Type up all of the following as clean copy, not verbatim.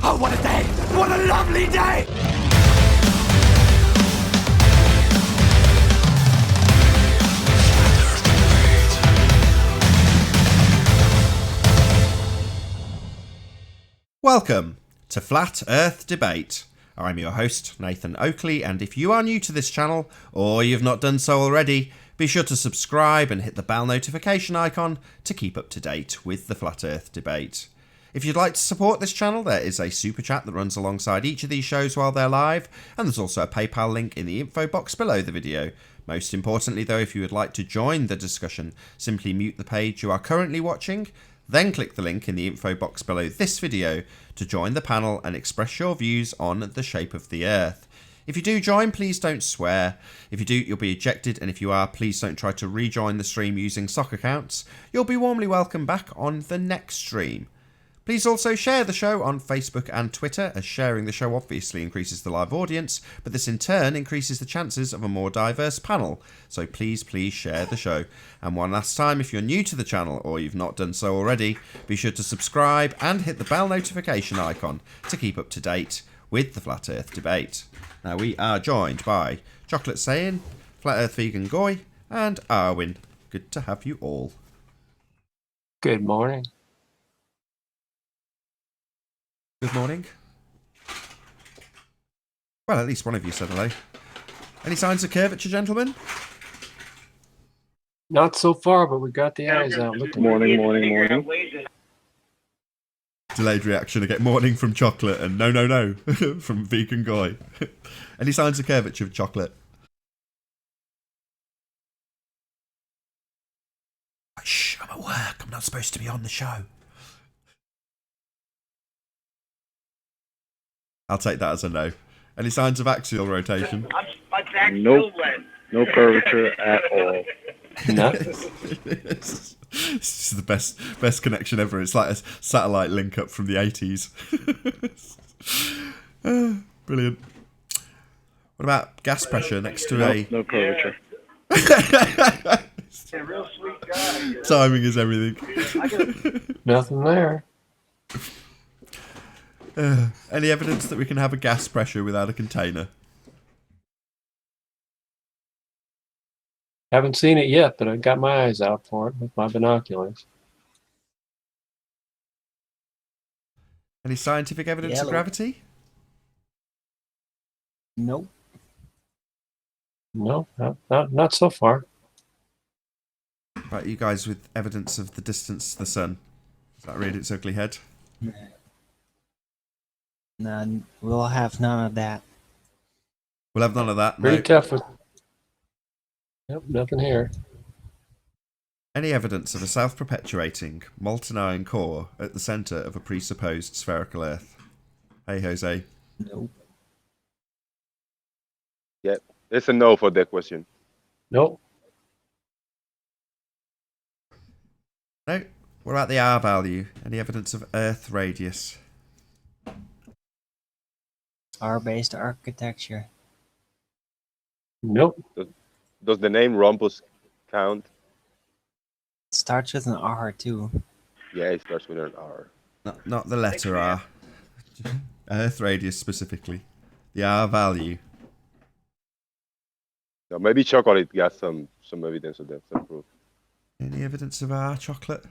Oh, what a day! What a lovely day! Welcome to Flat Earth Debate. I'm your host, Nathan Oakley, and if you are new to this channel, or you've not done so already, be sure to subscribe and hit the bell notification icon to keep up to date with the Flat Earth Debate. If you'd like to support this channel, there is a super chat that runs alongside each of these shows while they're live, and there's also a PayPal link in the info box below the video. Most importantly though, if you would like to join the discussion, simply mute the page you are currently watching, then click the link in the info box below this video to join the panel and express your views on the shape of the Earth. If you do join, please don't swear. If you do, you'll be ejected, and if you are, please don't try to rejoin the stream using sock accounts. You'll be warmly welcome back on the next stream. Please also share the show on Facebook and Twitter, as sharing the show obviously increases the live audience, but this in turn increases the chances of a more diverse panel. So please share the show. And one last time, if you're new to the channel or you've not done so already, be sure to subscribe and hit the bell notification icon to keep up to date with the Flat Earth Debate. Now we are joined by Chocolate Saying, Flat Earth Vegan Goy, and Arwin. Good to have you all. Good morning. Good morning. Well, at least one of you said hello. Any signs of curvature, gentlemen? Not so far, but we got the eyes out. Morning. Delayed reaction. I get morning from Chocolate and no from Vegan Goy. Any signs of curvature with Chocolate? Shh, I'm at work. I'm not supposed to be on the show. I'll take that as a no. Any signs of axial rotation? Nope. No curvature at all. Nothing. This is the best connection ever. It's like a satellite link up from the 80s. Brilliant. What about gas pressure next to No curvature. Real sweet guy. Timing is everything. Nothing there. Any evidence that we can have a gas pressure without a container? Haven't seen it yet, but I got my eyes out for it with my binoculars. Any scientific evidence of gravity? Nope. No, not so far. Right, you guys with evidence of the distance to the sun. Does that read its ugly head? None. We'll have none of that. We'll have none of that. Pretty No. tough with... Yep, nothing here. Any evidence of a self-perpetuating molten iron core at the centre of a presupposed spherical Earth? Hey, Jose. Nope. Yeah, it's a no for that question. Nope. No. What about the R value? Any evidence of Earth radius? R-based architecture. Nope. Does the name Rumpus count? Starts with an R too. Yeah, it starts with an R. Not the letter R. Earth radius specifically. The R value. No, maybe Chocolate got some evidence of that, some proof. Any evidence of R, Chocolate?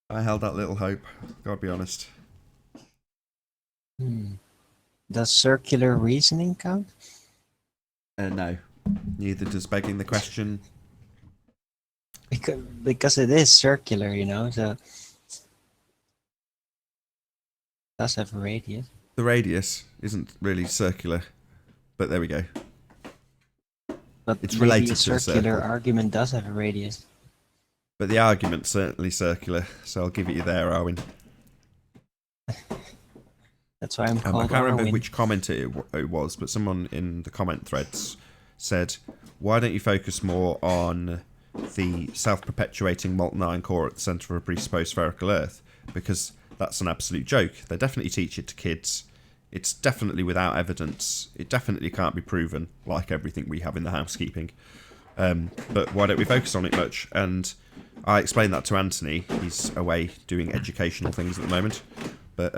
I held out little hope. Gotta be honest. Does circular reasoning count? No. Neither does begging the question. Because it is circular, you know, so it does have a radius. The radius isn't really circular, but there we go. But It's maybe related a to a circular circle. argument does have a radius. But the argument's certainly circular, so I'll give it you there, Arwin. That's why I'm I called can't remember Arwin. which comment it was, but someone in the comment threads said, why don't you focus more on the self-perpetuating molten iron core at the centre of a presupposed spherical Earth? Because that's an absolute joke. They definitely teach it to kids. It's definitely without evidence. It definitely can't be proven, like everything we have in the housekeeping. But why don't we focus on it much? And I explained that to Anthony. He's away doing educational things at the moment. But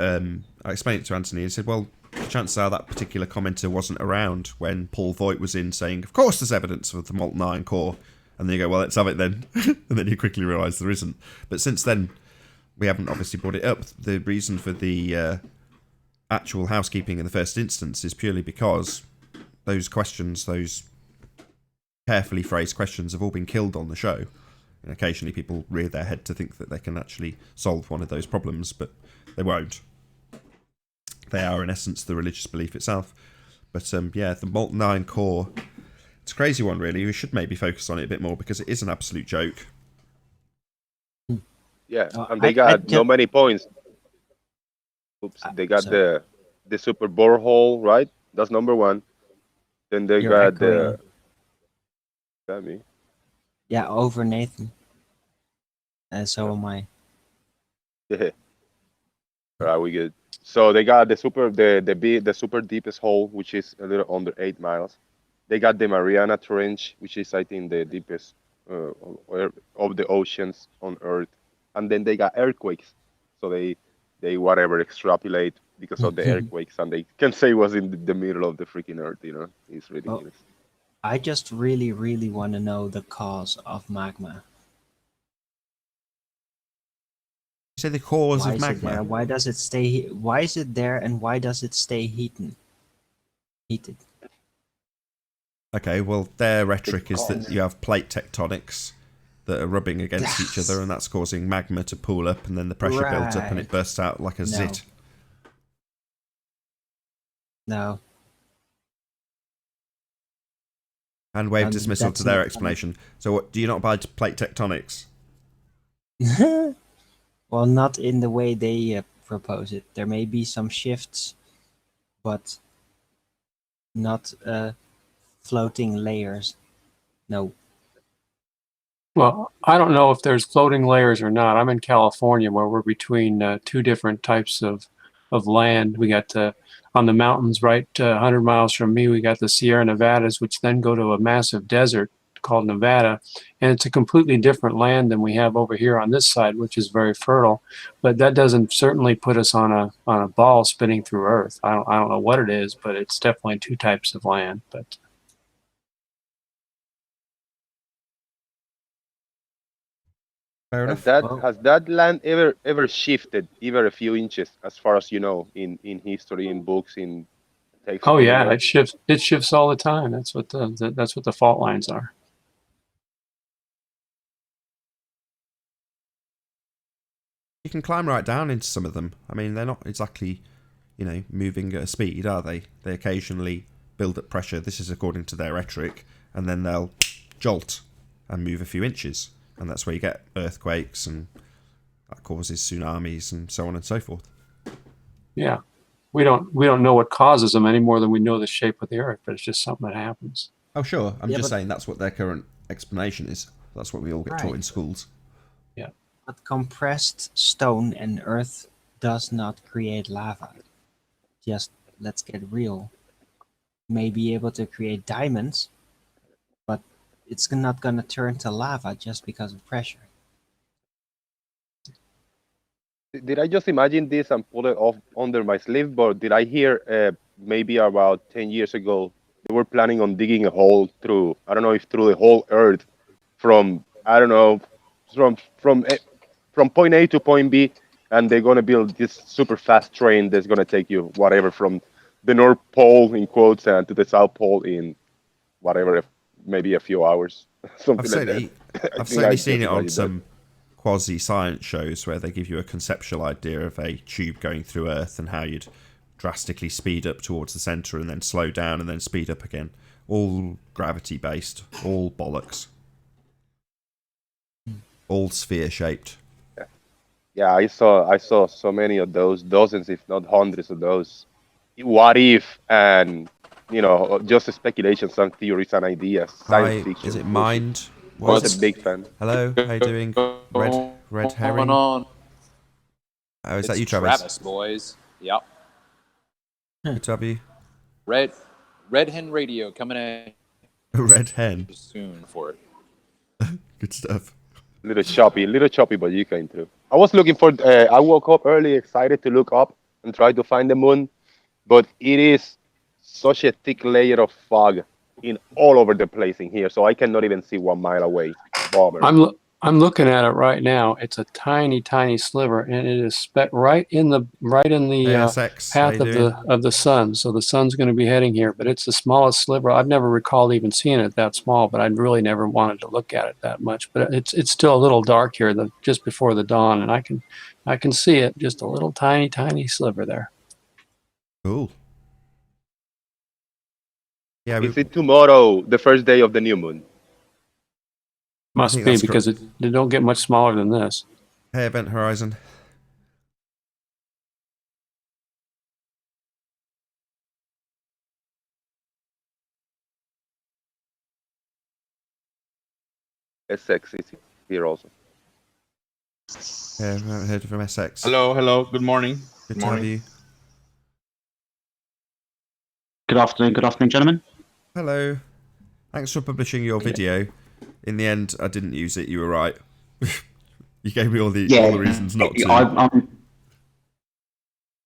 I explained it to Anthony. He said, well, the chances are that particular commenter wasn't around when Paul Voigt was in saying, of course there's evidence of the molten iron core. And then you go, well, let's have it then. And then you quickly realise there isn't. But since then, we haven't obviously brought it up. The reason for the actual housekeeping in the first instance is purely because those questions, those carefully phrased questions, have all been killed on the show. And occasionally people rear their head to think that they can actually solve one of those problems, but they won't. They are, in essence, the religious belief itself. But yeah, the molten iron core, it's a crazy one, really. We should maybe focus on it a bit more because it is an absolute joke. Yeah, and they got no many points. Oops, they got the super borehole, right? That's number one. Then they got the. That me? Yeah, over Nathan. And so am I. Yeah. All right, we good. So they got the super deepest hole, which is a little under 8 miles. They got the Mariana Trench, which is I think the deepest of the oceans on Earth. And then they got earthquakes. So they whatever extrapolate because of the earthquakes, and they can say it was in the middle of the freaking Earth. You know, it's ridiculous. I just really, really want to know the cause of magma. You say the cause Why of is it there? magma? Why does it stay? Why is it there, and why does it stay heated? Okay, well, their rhetoric is that you have plate tectonics that are rubbing against each other, and that's causing magma to pool up, and then the pressure builds up and it bursts out like a zit. No. And wave dismissal to their explanation. So what, do you not buy plate tectonics? Well, not in the way they propose it. There may be some shifts, but not floating layers. No. Well, I don't know if there's floating layers or not. I'm in California, where we're between two different types of land. We got on the mountains, right, 100 miles from me, we got the Sierra Nevadas, which then go to a massive desert called Nevada, and it's a completely different land than we have over here on this side, which is very fertile. But that doesn't certainly put us on a ball spinning through Earth. I don't know what it is, but it's definitely two types of land. But Fair enough. Has that land ever shifted even a few inches, as far as you know, in history, in books, in texts? oh yeah, it shifts all the time. That's what the fault lines are. You can climb right down into some of them. I mean, they're not exactly, moving at a speed, are they? They occasionally build up pressure. This is according to their rhetoric, and then they'll jolt and move a few inches, and that's where you get earthquakes, and that causes tsunamis and so on and so forth. Yeah, we don't know what causes them any more than we know the shape of the Earth, but it's just something that happens. Oh, sure. I'm just saying that's what their current explanation is. That's what we all get taught in schools. Yeah. But compressed stone and earth does not create lava. Just let's get real. May be able to create diamonds, but it's not gonna turn to lava just because of pressure. Did I just imagine this and pull it off under my sleeve? But did I hear maybe about 10 years ago they were planning on digging a hole through, I don't know if through the whole Earth, from I don't know, from point A to point B, and they're gonna build this super fast train that's gonna take you whatever from the North Pole in quotes and to the South Pole in whatever, maybe a few hours, something like that. I've certainly seen it on some quasi-science shows where they give you a conceptual idea of a tube going through Earth and how you'd drastically speed up towards the centre and then slow down and then speed up again. All gravity-based, all bollocks. All sphere-shaped. Yeah, I saw so many of those, dozens, if not hundreds of those. What if, and just speculations and theories and ideas, science fiction. Is it Mind? I was a big fan. Hello, how you doing? Red herring. On? Oh, is It's that you, Travis? boys. Yep. Good to have you. Red Hen Radio coming in Red hen. soon for it. Good stuff. little choppy, but you came through. I was looking for. I woke up early, excited to look up and try to find the moon, but it is such a thick layer of fog in all over the place in here, so I cannot even see 1 mile away. Bummer. I'm looking at it right now. It's a tiny, tiny sliver, and it is right in the ASX, how path you doing? of the sun. So the sun's going to be heading here, but it's the smallest sliver. I've never recalled even seeing it that small, but I'd really never wanted to look at it that much. But it's still a little dark here, just before the dawn, and I can see it, just a little tiny, tiny sliver there. Cool. Yeah, Is it tomorrow, the first day of the new moon? Must think be that's because they don't get much smaller than this. Hey, Event Horizon. SX is here also. Yeah, I haven't heard from SX. Hello. Good morning. Good to have you. Good afternoon, gentlemen. Hello. Thanks for publishing your video. In the end, I didn't use it. You were right. You gave me all the reasons not to.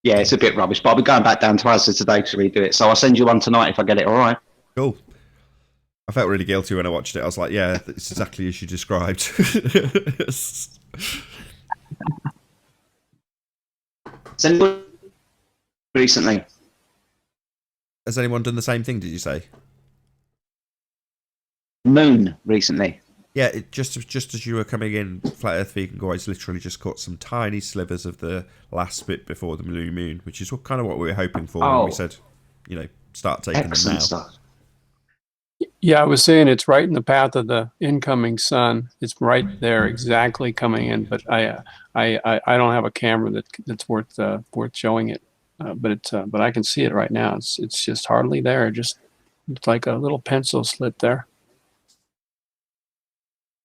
Yeah, it's a bit rubbish, but I'll be going back down to Asda today to redo it. So I'll send you one tonight if I get it, all right? Cool. I felt really guilty when I watched it. I was like, yeah, it's exactly as you described. Recently. Has anyone done the same thing, did you say? Moon recently. Yeah, just as you were coming in, Flat Earth Vegan Guys literally just caught some tiny slivers of the last bit before the blue moon, which is kind of what we were hoping for when we said, start taking Excellent them now. stuff. Yeah, I was saying it's right in the path of the incoming sun. It's right there, exactly coming in. But I don't have a camera that's worth showing it. But I can see it right now. It's just hardly there. It's like a little pencil slit there.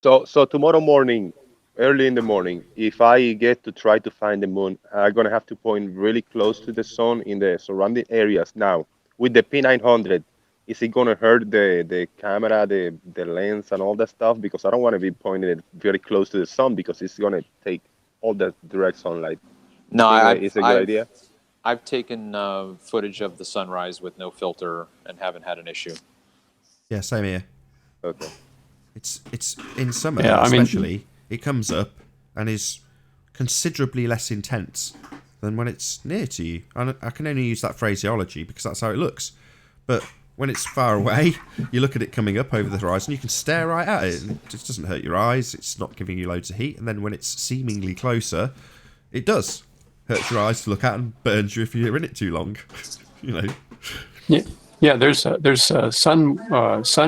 So tomorrow morning, early in the morning, if I get to try to find the moon, I'm gonna have to point really close to the sun in the surrounding areas. Now, with the P900, is it gonna hurt the camera, the lens, and all that stuff? Because I don't want to be pointed very close to the sun because it's gonna take all the direct sunlight. No, It's a good idea. I've taken footage of the sunrise with no filter and haven't had an issue. Yeah, same here. Okay. It's in summer, Yeah, especially, it comes up and is considerably less intense than when it's near to you. And I can only use that phraseology because that's how it looks. But when it's far away, you look at it coming up over the horizon, you can stare right at it. And it just doesn't hurt your eyes. It's not giving you loads of heat. And then when it's seemingly closer, it does. Hurts your eyes to look at and burns you if you're in it too long. Yeah. There's sun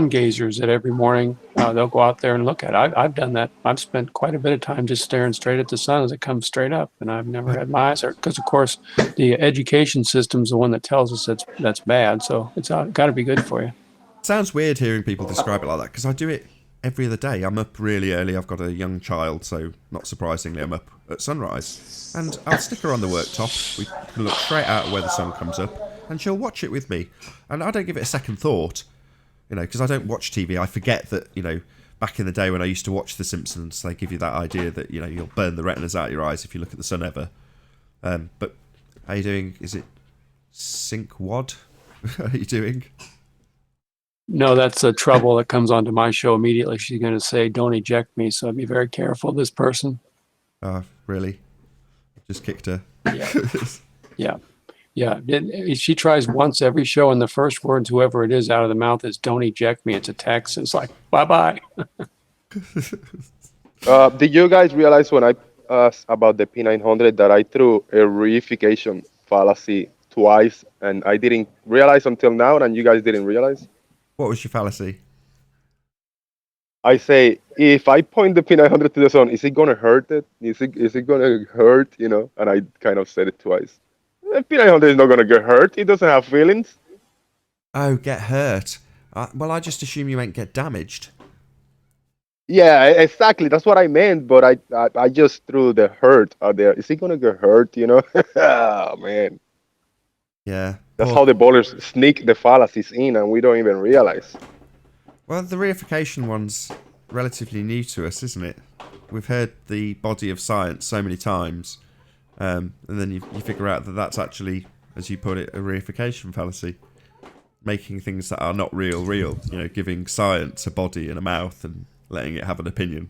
gazers that every morning they'll go out there and look at it. I've done that. I've spent quite a bit of time just staring straight at the sun as it comes straight up, and I've never had my eyes hurt because, of course, the education system's the one that tells us that's bad. So it's got to be good for you. It sounds weird hearing people describe it like that because I do it every other day. I'm up really early. I've got a young child, so not surprisingly, I'm up at sunrise. And I'll stick her on the worktop. We can look straight out where the sun comes up, and she'll watch it with me. And I don't give it a second thought, because I don't watch TV. I forget that, back in the day when I used to watch The Simpsons, they give you that idea that, you'll burn the retinas out of your eyes if you look at the sun ever. But how are you doing? Is it Sync Wad? How are you doing? No, that's the trouble that comes onto my show immediately. She's going to say, "Don't eject me." So be very careful of this person. Really? Just kicked her. Yeah. Yeah. She tries once every show, and the first words, whoever it is, out of the mouth is, "Don't eject me." It's a text. It's like, bye-bye. Did you guys realize when I asked about the P900 that I threw a reification fallacy twice, and I didn't realize until now, and you guys didn't realize? What was your fallacy? I say, if I point the P900 to the sun, is it gonna hurt it? Is it gonna hurt? And I kind of said it twice. The P900 is not gonna get hurt. It doesn't have feelings. Oh, get hurt. Well, I just assume you meant get damaged. Yeah, exactly. That's what I meant. But I just threw the hurt out there. Is it gonna get hurt? Oh man. Yeah. That's how the bowlers sneak the fallacies in, and we don't even realize. Well, the reification one's relatively new to us, isn't it? we've heard the body of science so many times, and then you figure out that that's actually, as you put it, a reification fallacy, making things that are not real. You know, giving science a body and a mouth and letting it have an opinion.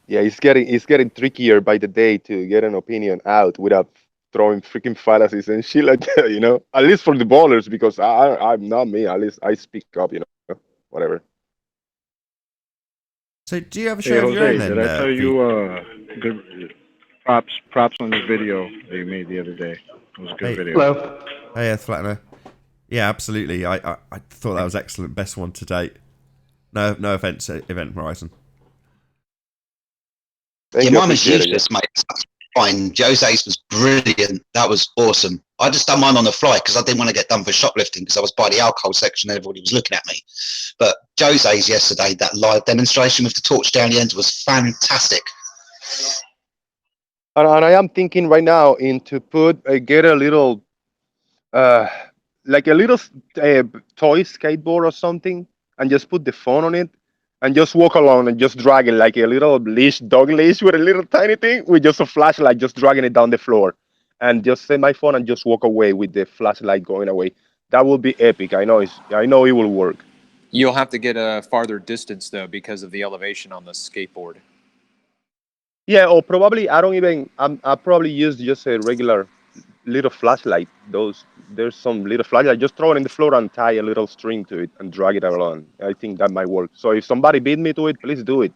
Yeah, it's getting trickier by the day to get an opinion out without throwing freaking fallacies and shit like that. You know, at least for the ballers, because I'm not me. At least I speak up. You know, whatever. So, do you have a Hey, show of your own Jose, then? did I tell V? you good props on the video that you made the other day? It was a good Hey, video. Hello. hey, Flattener. Yeah, absolutely. I thought that was excellent. Best one to date. No offense, Event Horizon. Thank Yeah, you, mine was appreciate it. useless, mate. It's fine. Jose's was brilliant. That was awesome. I just done mine on the fly because I didn't want to get done for shoplifting because I was by the alcohol section and everybody was looking at me. But Jose's yesterday, that live demonstration with the torch down the end was fantastic. And I am thinking right now into get a little uh like a little toy skateboard or something, and just put the phone on it and just walk along and just drag it like a little dog leash with a little tiny thing with just a flashlight, just dragging it down the floor, and just set my phone and just walk away with the flashlight going away. That will be epic. I know it will work. You'll have to get a farther distance though because of the elevation on the skateboard. Yeah, or probably I don't even. I probably use just a regular little flashlight. There's some little flashlight. Just throw it in the floor and tie a little string to it and drag it along. I think that might work. So if somebody beat me to it, please do it.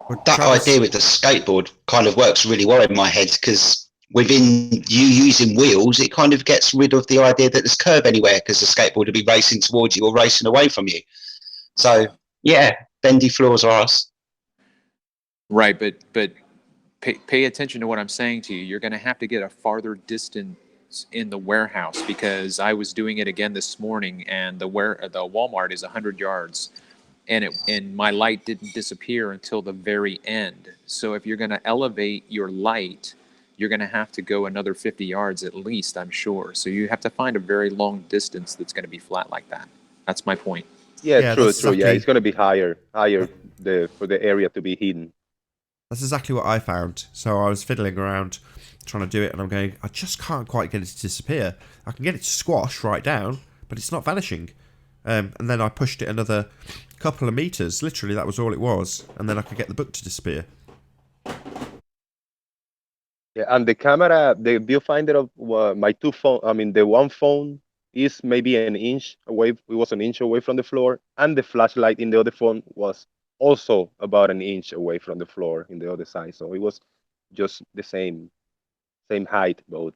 Well, That Travis, idea with the skateboard kind of works really well in my head because within you using wheels, it kind of gets rid of the idea that there's curb anywhere because the skateboard will be racing towards you or racing away from you. So yeah, bendy floors are us. Right, but pay attention to what I'm saying to you. You're going to have to get a farther distance in the warehouse because I was doing it again this morning, and the Walmart is 100 yards, and my light didn't disappear until the very end. So if you're going to elevate your light, you're going to have to go another 50 yards at least, I'm sure. So you have to find a very long distance that's going to be flat like that. That's my point. Yeah, yeah, true, that's true. Yeah, exactly it's gonna be higher for the area to be hidden. that's exactly what I found. So I was fiddling around trying to do it, and I'm going, I just can't quite get it to disappear. I can get it to squash right down, but it's not vanishing. And then I pushed it another couple of meters. Literally, that was all it was, and then I could get the book to disappear. Yeah, and the camera, the viewfinder of my two phone, I mean, the one phone is maybe an inch away. It was an inch away from the floor, and the flashlight in the other phone was also about an inch away from the floor in the other side. So it was just the same height both.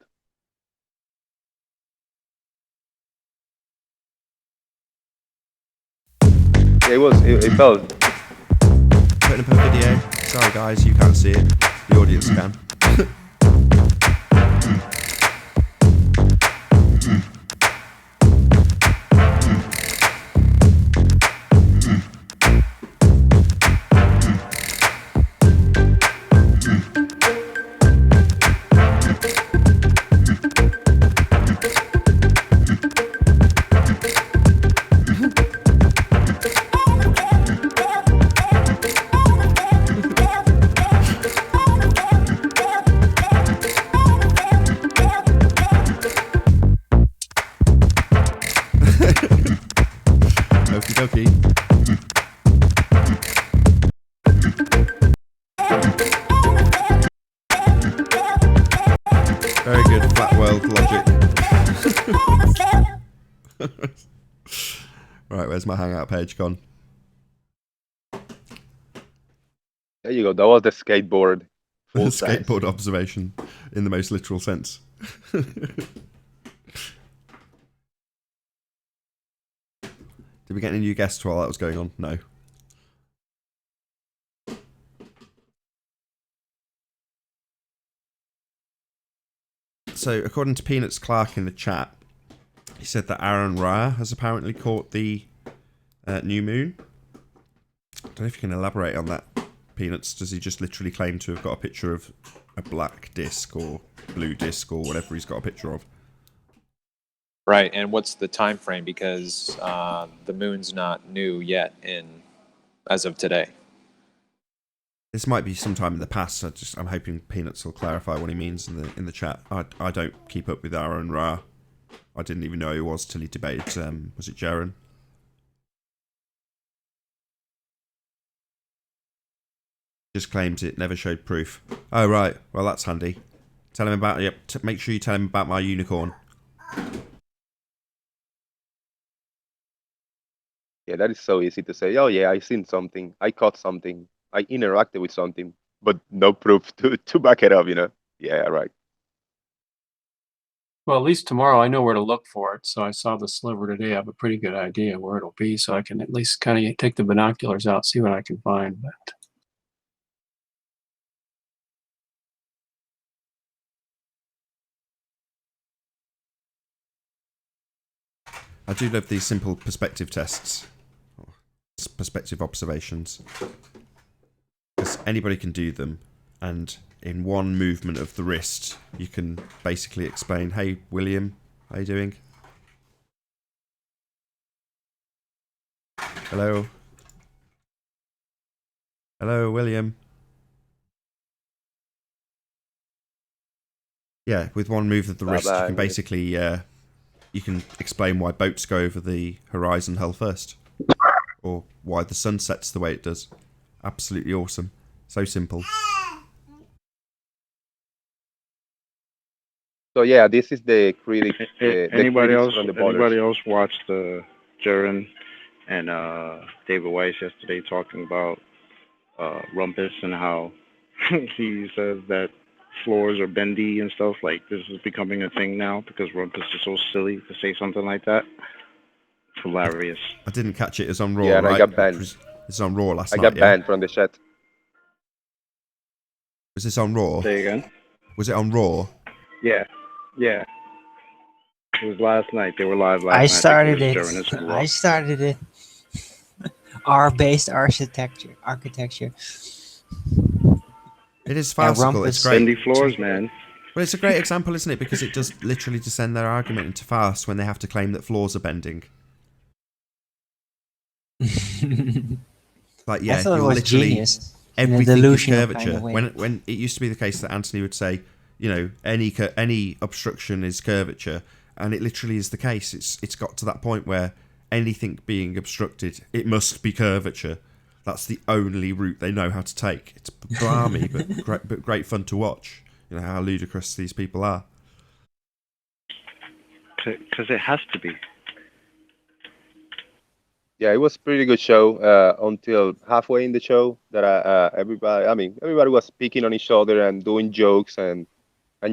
Yeah, it felt. Putting up a video. Sorry, guys, you can't see it. The audience can. Okie dokie. Very good, flat world logic. Right, where's my hangout page gone? There you go. That was the skateboard. Full size. Skateboard observation in the most literal sense. Did we get any new guests while that was going on? No. So, according to Peanuts Clark in the chat, he said that Aaron Ra has apparently caught the new moon. I don't know if you can elaborate on that, Peanuts. Does he just literally claim to have got a picture of a black disc or blue disc or whatever he's got a picture of? Right, and what's the time frame? Because the moon's not new yet as of today. This might be sometime in the past. I'm hoping Peanuts will clarify what he means in the chat. I don't keep up with Aaron Ra. I didn't even know who he was till he debated. Was it Jaren? Just claims it, never showed proof. Oh right, well that's handy. Tell him about. Yep. Make sure you tell him about my unicorn. Yeah, that is so easy to say. Oh yeah, I seen something. I caught something. I interacted with something, but no proof to back it up. Yeah, right. Well, at least tomorrow I know where to look for it. So I saw the sliver today. I have a pretty good idea where it'll be, so I can at least kind of take the binoculars out, see what I can find. But I do love these simple perspective tests, perspective observations, because anybody can do them, and in one movement of the wrist, you can basically explain, "Hey, William, how you doing? Hello, hello, William." Yeah, with one move of the wrist, you can basically you can explain why boats go over the horizon hull first, or why the sun sets the way it does. Absolutely awesome. So simple. So yeah, this is the critic. The Anybody critics else? from the Anybody borders. else watched Jaren and David Weiss yesterday talking about Rumpus and how he says that floors are bendy and stuff? Like this is becoming a thing now because Rumpus is so silly to say something like that. It's hilarious. I didn't catch it. It's on Raw, Yeah, and right? I got banned. It's on Raw last I night. got Yeah. banned from the chat. Was this on Raw? Say again. Was it on Raw? Yeah, yeah. It was last night. They were live last I night. started think it. was Jaren and Screw I Up. started it. R-based architecture. It is farcical. Rumpus. It's great. Bendy floors, man. Well, it's a great example, isn't it? Because it does literally descend their argument into farce when they have to claim that floors are bending. Like, yeah, I thought it you're was literally genius. In a everything is delusional curvature. kind of way. When it used to be the case that Anthony would say, you know, any obstruction is curvature, and it literally is the case. It's got to that point where anything being obstructed, it must be curvature. That's the only route they know how to take. It's balmy, but great fun to watch. You know how ludicrous these people are. Because it has to be. Yeah, it was a pretty good show until halfway in the show that everybody was picking on each other and doing jokes and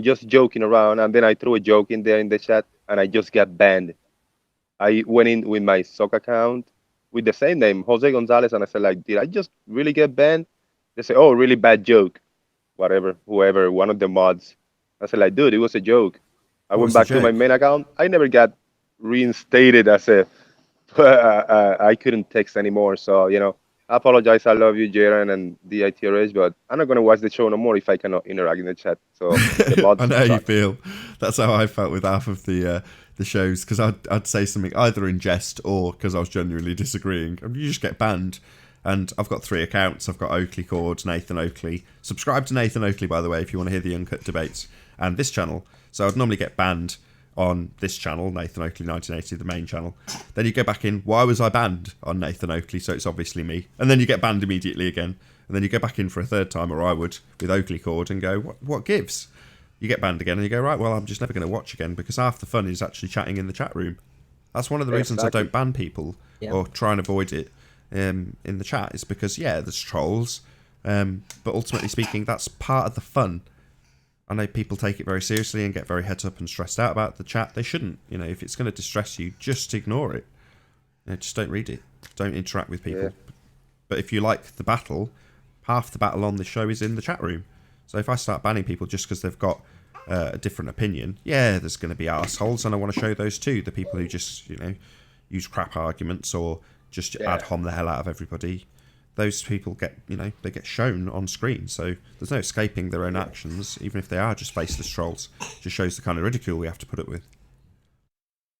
just joking around. And then I threw a joke in there in the chat and I just got banned. I went in with my sock account with the same name, Jose Gonzalez, and I said, like, did I just really get banned? They say, oh, really bad joke. Whatever, whoever, one of the mods. I said, like, dude, it was a joke. I What went was the back to my joke? main account. I never got reinstated as a I couldn't text anymore. So, I apologize. I love you, Jaren and DITRH, but I'm not going to watch the show no more if I cannot interact in the chat. So the mods I know how you suck. feel. That's how I felt with half of the shows, because I'd say something either in jest or because I was genuinely disagreeing. And you just get banned. And I've got 3 accounts. I've got Oakley Cord, Nathan Oakley. Subscribe to Nathan Oakley, by the way, if you want to hear the uncut debates, and this channel. So I'd normally get banned on this channel, Nathan Oakley 1980, the main channel. Then you go back in, why was I banned on Nathan Oakley? So it's obviously me. And then you get banned immediately again. And then you go back in for a third time, or I would, with Oakley Cord, and go, what gives? You get banned again, and you go, right, well, I'm just never going to watch again, because half the fun is actually chatting in the chat room. That's one of the reasons Exactly. I don't ban people, or try and avoid it in the chat, is because, yeah, there's trolls, but ultimately speaking, that's part of the fun. I know people take it very seriously and get very heads up and stressed out about the chat. They shouldn't. You know, if it's going to distress you, just ignore it. Just don't read it. Don't interact with people. Yeah. But if you like the battle, half the battle on the show is in the chat room. So if I start banning people just because they've got a different opinion, yeah, there's going to be arseholes, and I want to show those too. The people who just, use crap arguments or just ad hom the hell out of everybody. Those people get, they get shown on screen. So there's no escaping their own actions, even if they are just faceless trolls. Just shows the kind of ridicule we have to put up with.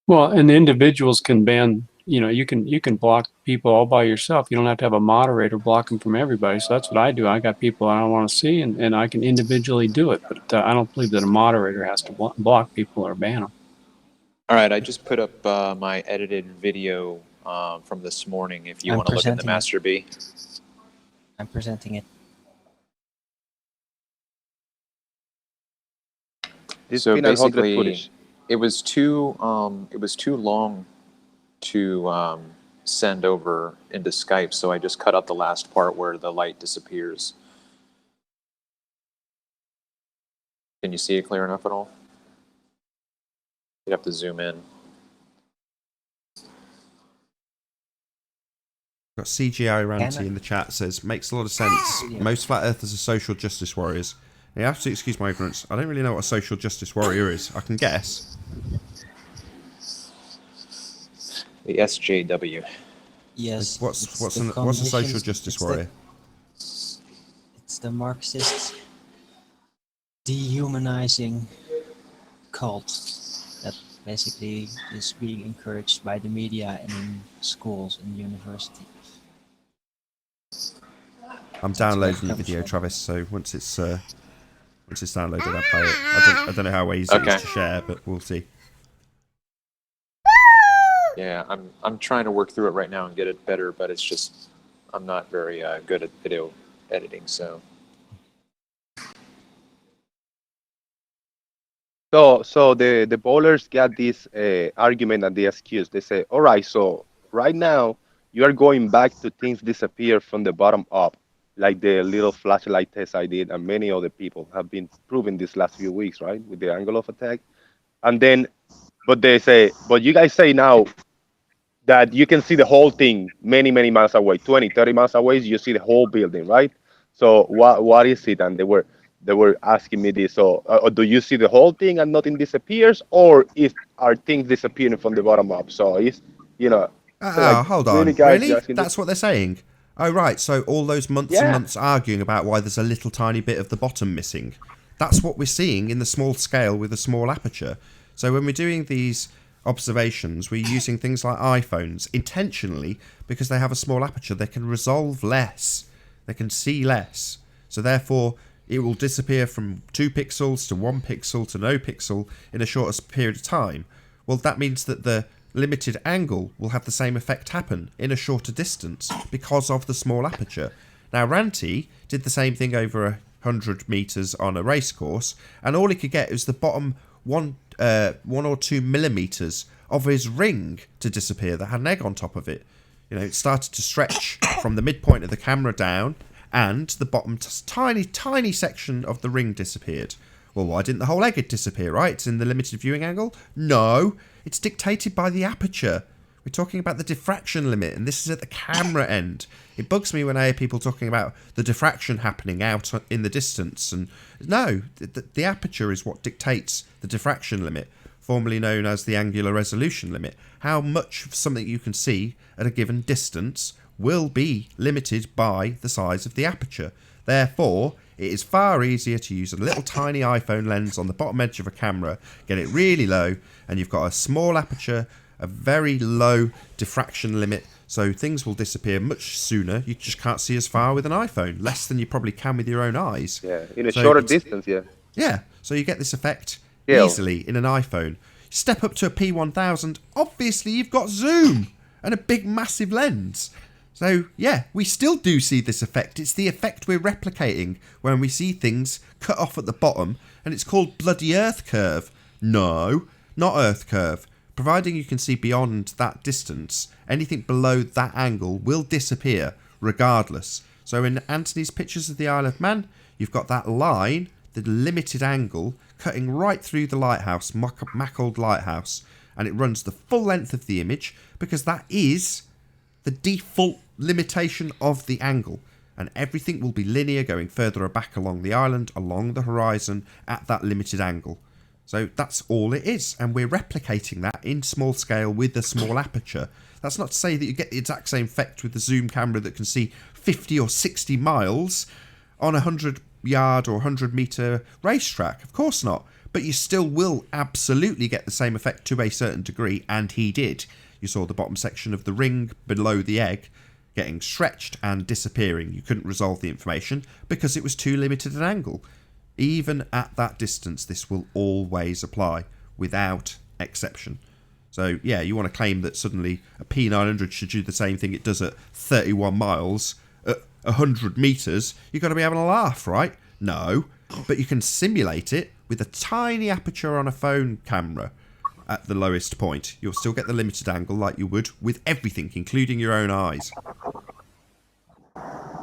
well, and the individuals can ban you can block people all by yourself. You don't have to have a moderator block them from everybody. So that's what I do. I got people I don't want to see, and I can individually do it. But I don't believe that a moderator has to block people or ban them. All right, I just put up my edited video from this morning. If you I'm want to look at the presenting it. Master B. I'm presenting it. This So peanut 100 basically, footage. it was too long to send over into Skype, so I just cut out the last part where the light disappears. Can you see it clear enough at all? You'd have to zoom in. Got CGI Ranty Can I- in the chat says, makes a lot of sense. Yeah. Most flat earthers are social justice warriors. You have to excuse my ignorance. I don't really know what a social justice warrior is. I can guess. The SJW. Yes. What's it's what's the what's a social communications- justice it's warrior? It's the Marxist dehumanizing cult that basically is being encouraged by the media and in schools and universities. I'm That's where it downloading the comes video, from. Travis. So once it's downloaded, I'll play it. I don't know how easy it Okay. is to share, but we'll see. Yeah, I'm trying to work through it right now and get it better, but it's just I'm not very good at video editing, so. So the bowlers got this argument and the excuse. They say, all right, so right now you are going back to things disappear from the bottom up, like the little flashlight test I did, and many other people have been proving this last few weeks, right, with the angle of attack. And then, but they say, but you guys say now that you can see the whole thing many, many miles away, 20, 30 miles away, you see the whole building, right? So what is it? And they were asking me this. So do you see the whole thing and nothing disappears, or is are things disappearing from the bottom up? So it's so like Hold really on. guys you Really? asking this? That's what they're saying? Oh, right. So all those months and Yeah. months arguing about why there's a little tiny bit of the bottom missing. That's what we're seeing in the small scale with a small aperture. So when we're doing these observations, we're using things like iPhones intentionally because they have a small aperture. They can resolve less. They can see less. So therefore, it will disappear from 2 pixels to 1 pixel to no pixel in a shorter period of time. Well, that means that the limited angle will have the same effect happen in a shorter distance because of the small aperture. Now, Ranty did the same thing over 100 meters on a race course, and all he could get was the bottom 1 or 2 millimeters of his ring to disappear that had an egg on top of it. You know, it started to stretch from the midpoint of the camera down, and the bottom tiny section of the ring disappeared. Well, why didn't the whole egg disappear, right? It's in the limited viewing angle? No, it's dictated by the aperture. We're talking about the diffraction limit, and this is at the camera end. It bugs me when I hear people talking about the diffraction happening out in the distance. And no, the aperture is what dictates the diffraction limit, formerly known as the angular resolution limit. How much of something you can see at a given distance will be limited by the size of the aperture. Therefore, it is far easier to use a little tiny iPhone lens on the bottom edge of a camera, get it really low, and you've got a small aperture, a very low diffraction limit, so things will disappear much sooner. You just can't see as far with an iPhone, less than you probably can with your own eyes. Yeah, in a So shorter it's- distance, yeah. Yeah, so you get this effect Yeah. easily in an iPhone. Step up to a P1000, obviously you've got zoom and a big massive lens. So yeah, we still do see this effect. It's the effect we're replicating when we see things cut off at the bottom, and it's called bloody Earth curve. No, not Earth curve. Providing you can see beyond that distance, anything below that angle will disappear regardless. So in Anthony's pictures of the Isle of Man, you've got that line, the limited angle, cutting right through the lighthouse, Mackled Lighthouse, and it runs the full length of the image because that is the default limitation of the angle, and everything will be linear going further back along the island, along the horizon, at that limited angle. So that's all it is, and we're replicating that in small scale with a small aperture. That's not to say that you get the exact same effect with the zoom camera that can see 50 or 60 miles on a 100-yard or 100-metre racetrack. Of course not. But you still will absolutely get the same effect to a certain degree, and he did. you saw the bottom section of the ring below the egg getting stretched and disappearing. You couldn't resolve the information because it was too limited an angle. Even at that distance, this will always apply, without exception. So, yeah, you want to claim that suddenly a P900 should do the same thing it does at 31 miles, at 100 metres, you've got to be having a laugh, right? No, but you can simulate it with a tiny aperture on a phone camera at the lowest point. You'll still get the limited angle like you would with everything, including your own eyes.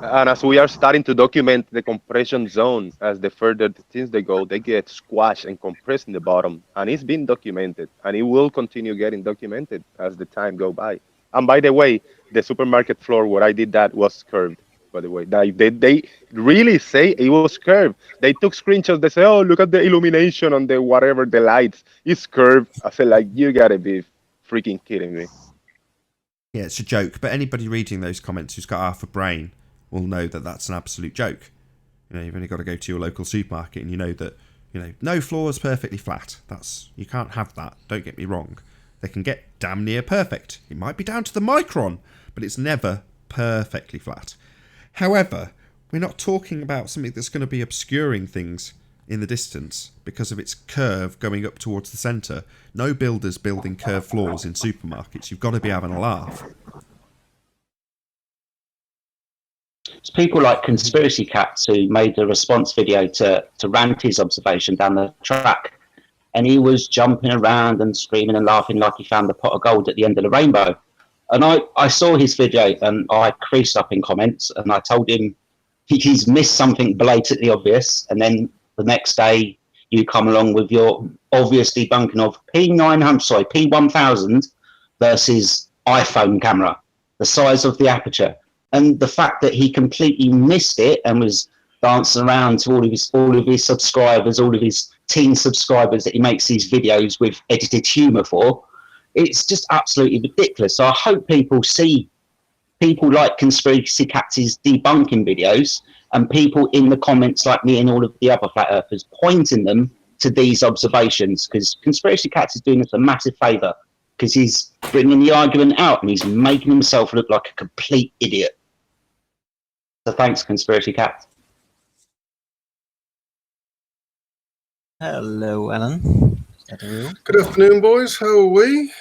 And as we are starting to document the compression zone, as the further distance they go, they get squashed and compressed in the bottom. And it's been documented, and it will continue getting documented as the time go by. And by the way, the supermarket floor where I did that was curved, by the way. They really say it was curved. They took screenshots. They say, oh, look at the illumination on the whatever, the lights. It's curved. I said, like, you got to be freaking kidding me. Yeah, it's a joke, but anybody reading those comments who's got half a brain will know that that's an absolute joke. You've only got to go to your local supermarket and you know that, no floor is perfectly flat. You can't have that. Don't get me wrong. They can get damn near perfect. It might be down to the micron, but it's never perfectly flat. However, we're not talking about something that's going to be obscuring things in the distance because of its curve going up towards the centre. No builder's building curved floors in supermarkets. You've got to be having a laugh. It's people like Conspiracy Cats who made a response video to Ranty's observation down the track. And he was jumping around and screaming and laughing like he found the pot of gold at the end of the rainbow. And I saw his video and I creased up in comments and I told him he's missed something blatantly obvious. And then the next day you come along with your obvious debunking of P1000 versus iPhone camera, the size of the aperture. And the fact that he completely missed it and was dancing around to all of his subscribers, all of his teen subscribers that he makes these videos with edited humour for, it's just absolutely ridiculous. So I hope people see people like Conspiracy Cats' debunking videos and people in the comments like me and all of the other flat earthers pointing them to these observations, because Conspiracy Cats is doing us a massive favour because he's bringing the argument out and he's making himself look like a complete idiot. So thanks, Conspiracy Cat. Hello, Alan. Is that real? Good afternoon, boys. How are we?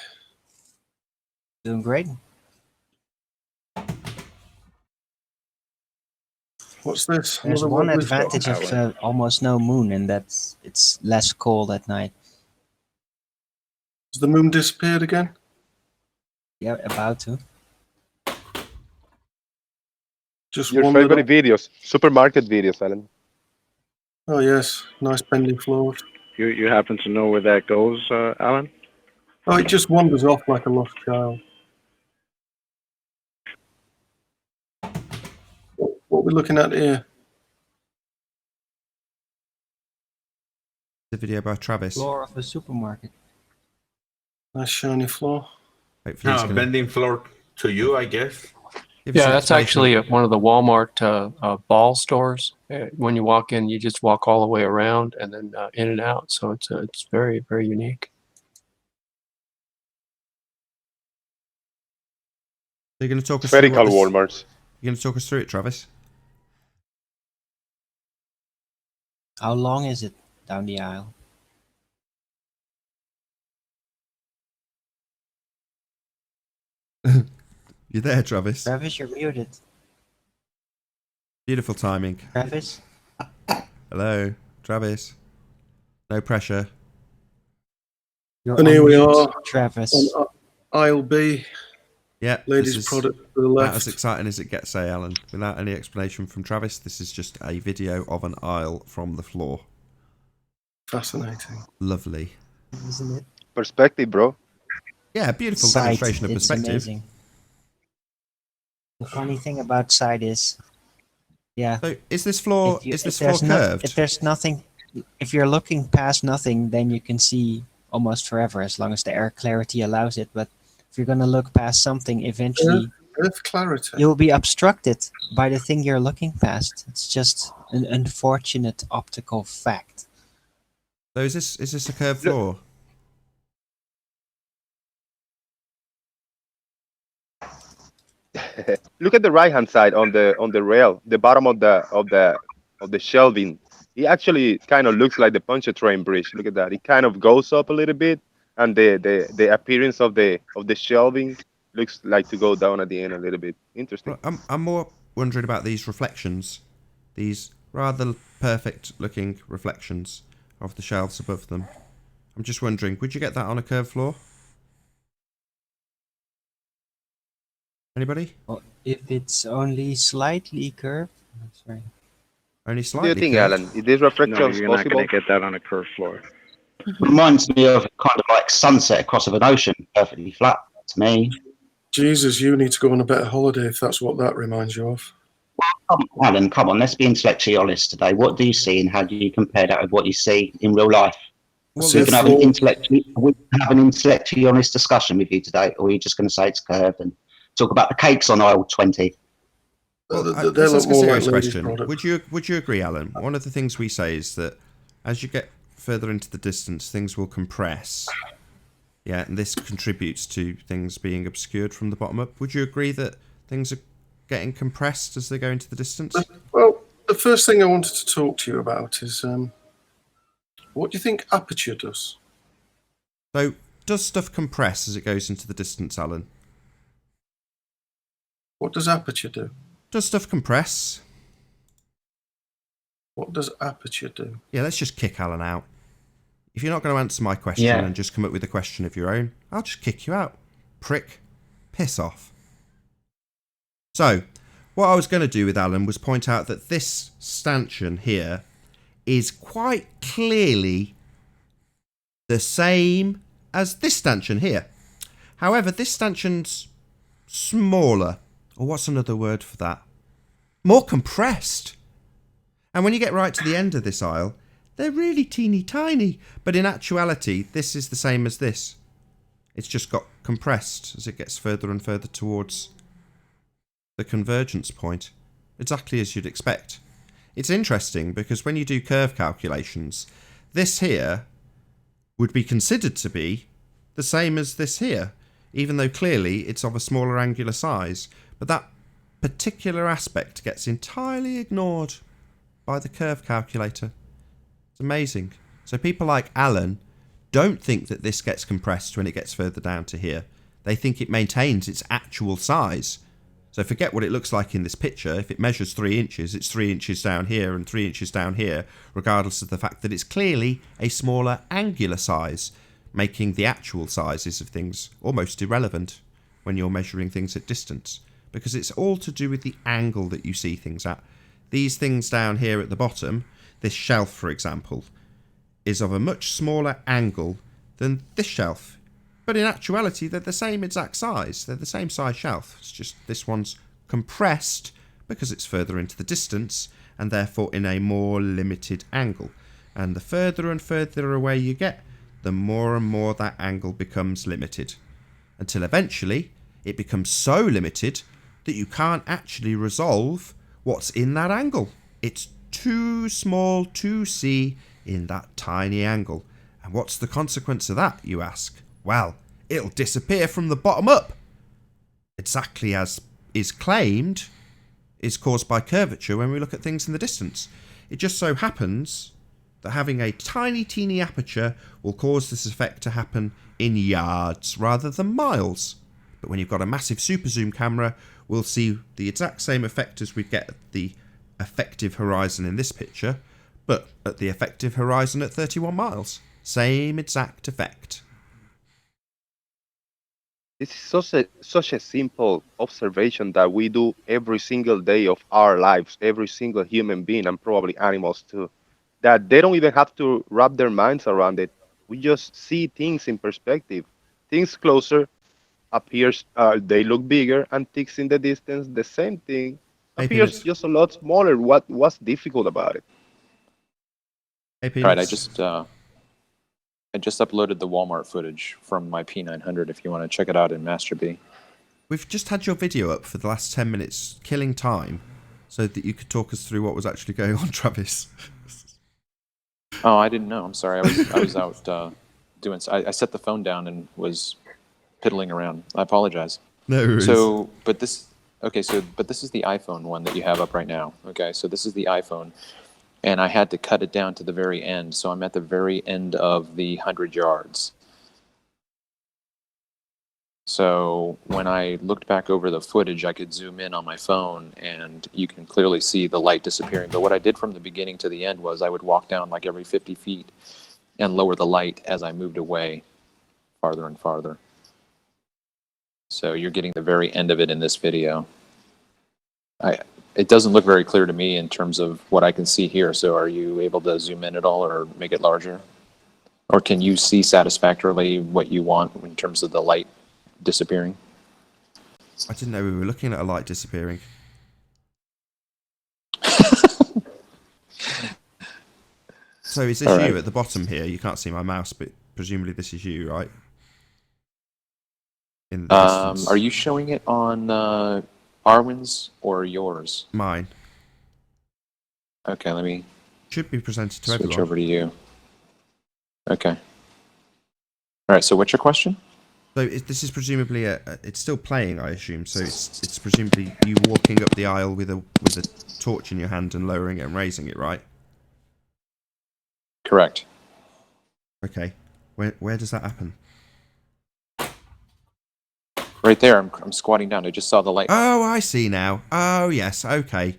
Doing great. What's this? There's Another one one we've got? advantage of almost no moon, and that's it's less cold at night. Has the moon disappeared again? Yeah, about to. Just Your wandered favorite up. videos, supermarket videos, Alan. Oh yes, nice bendy floors. You happen to know where that goes, Alan? Oh, it just wanders off like a lost child. What are we looking at here? The video by Travis. Floor of a supermarket. Nice shiny floor. Hopefully he's gonna Bending floor to you, I guess. give us Yeah, an that's explanation. actually one of the Walmart ball stores. When you walk in, you just walk all the way around and then in and out. So it's very, very unique. So you're going to talk us through Spherical what this, Walmarts. you're going to talk us through it, Travis? How long is it down the aisle? You're there, Travis. Travis, you're muted. Beautiful timing. Travis? Hello, Travis. No pressure. You're And on here we mute, are Travis. on aisle B. Yeah, Ladies' this is product to the about left. as exciting as it gets, say, Alan. Without any explanation from Travis, this is just a video of an aisle from the floor. Fascinating. Lovely. Isn't it? Perspective, bro. Yeah, beautiful Sight, demonstration of it's perspective. amazing. The funny thing about sight is, yeah, So, is this floor if floor there's curved? if there's nothing, if you're looking past nothing, then you can see almost forever as long as the air clarity allows it. But if you're gonna look past something, eventually Earth clarity. you'll be obstructed by the thing you're looking past. It's just an unfortunate optical fact. So is this a curved floor? Look at the right hand side on the rail, the bottom of the shelving. It actually kind of looks like the Pontchartrain bridge. Look at that. It kind of goes up a little bit, and the appearance of the shelving looks like to go down at the end a little bit. Interesting. Well, I'm more wondering about these reflections, these rather perfect looking reflections of the shelves above them. I'm just wondering, would you get that on a curved floor? Anybody? Well, if it's only slightly curved, sorry. Only What do you slightly think, curved? Alan? Is this No, reflections you're not going possible? to get that on a curved floor. Reminds me of kind of like sunset across of an ocean, perfectly flat to me. Jesus, you need to go on a better holiday if that's what that reminds you of. Alan, come on, let's be intellectually honest today. What do you see and how do you compare that with what you see in real life? Well, See We a can have an floor. intellectually honest discussion with you today, or are you just going to say it's curved and talk about the cakes on aisle 20? well, They let's look ask a more like serious ladies' question. products. Would you agree, Alan? One of the things we say is that as you get further into the distance, things will compress. Yeah, and this contributes to things being obscured from the bottom up. Would you agree that things are getting compressed as they go into the distance? Well, the first thing I wanted to talk to you about is what do you think aperture does? So, does stuff compress as it goes into the distance, Alan? What does aperture do? Does stuff compress? What does aperture do? Yeah, let's just kick Alan out. If you're not going to answer my question Yeah. and just come up with a question of your own, I'll just kick you out. Prick. Piss off. So, what I was going to do with Alan was point out that this stanchion here is quite clearly the same as this stanchion here. However, this stanchion's smaller. Or what's another word for that? More compressed. And when you get right to the end of this aisle, they're really teeny tiny. But in actuality, this is the same as this. It's just got compressed as it gets further and further towards the convergence point. Exactly as you'd expect. It's interesting because when you do curve calculations, this here would be considered to be the same as this here, even though clearly it's of a smaller angular size. But that particular aspect gets entirely ignored by the curve calculator. It's amazing. So people like Alan don't think that this gets compressed when it gets further down to here. They think it maintains its actual size. So forget what it looks like in this picture. If it measures 3 inches, it's 3 inches down here and 3 inches down here, regardless of the fact that it's clearly a smaller angular size, making the actual sizes of things almost irrelevant when you're measuring things at distance, because it's all to do with the angle that you see things at. These things down here at the bottom, this shelf for example, is of a much smaller angle than this shelf. But in actuality, they're the same exact size. They're the same size shelf. It's just this one's compressed because it's further into the distance and therefore in a more limited angle. And the further and further away you get, the more and more that angle becomes limited. Until eventually, it becomes so limited that you can't actually resolve what's in that angle. It's too small to see in that tiny angle. And what's the consequence of that, you ask? Well, it'll disappear from the bottom up. Exactly as is claimed is caused by curvature when we look at things in the distance. It just so happens that having a tiny, teeny aperture will cause this effect to happen in yards rather than miles. But when you've got a massive super zoom camera, we'll see the exact same effect as we get at the effective horizon in this picture, but at the effective horizon at 31 miles. Same exact effect. This is such a simple observation that we do every single day of our lives, every single human being, and probably animals too. That they don't even have to wrap their minds around it. We just see things in perspective. Things closer appears, they look bigger, and things in the distance, the same thing Hey, appears Peanuts. just a lot smaller. What's difficult about it? Hey, All right, Peanuts. I just uploaded the Walmart footage from my P900 if you want to check it out in Master B. We've just had your video up for the last 10 minutes, killing time, so that you could talk us through what was actually going on, Travis. Oh, I didn't know. I'm sorry. I was out doing. I set the phone down and was piddling around. I apologize. No worries. So, but this Okay, so but this is the iPhone one that you have up right now. Okay, so this is the iPhone, and I had to cut it down to the very end, so I'm at the very end of the 100 yards. So when I looked back over the footage, I could zoom in on my phone, and you can clearly see the light disappearing. But what I did from the beginning to the end was I would walk down like every 50 feet and lower the light as I moved away farther and farther. So you're getting the very end of it in this video. It doesn't look very clear to me in terms of what I can see here. So are you able to zoom in at all or make it larger? Or can you see satisfactorily what you want in terms of the light disappearing? I didn't know we were looking at a light disappearing. So is this All you right. at the bottom here? You can't see my mouse, but presumably this is you, right? In the distance. Are you showing it on Arwen's or yours? Mine. Okay, let me Should be presented to switch everyone. over to you. Okay. All right, so what's your question? So this is presumably it's still playing, I assume. So it's presumably you walking up the aisle with a torch in your hand and lowering it and raising it, right? Correct. Okay. Where does that happen? Right there, I'm squatting down. I just saw the light. Oh, I see now. Oh, yes. Okay.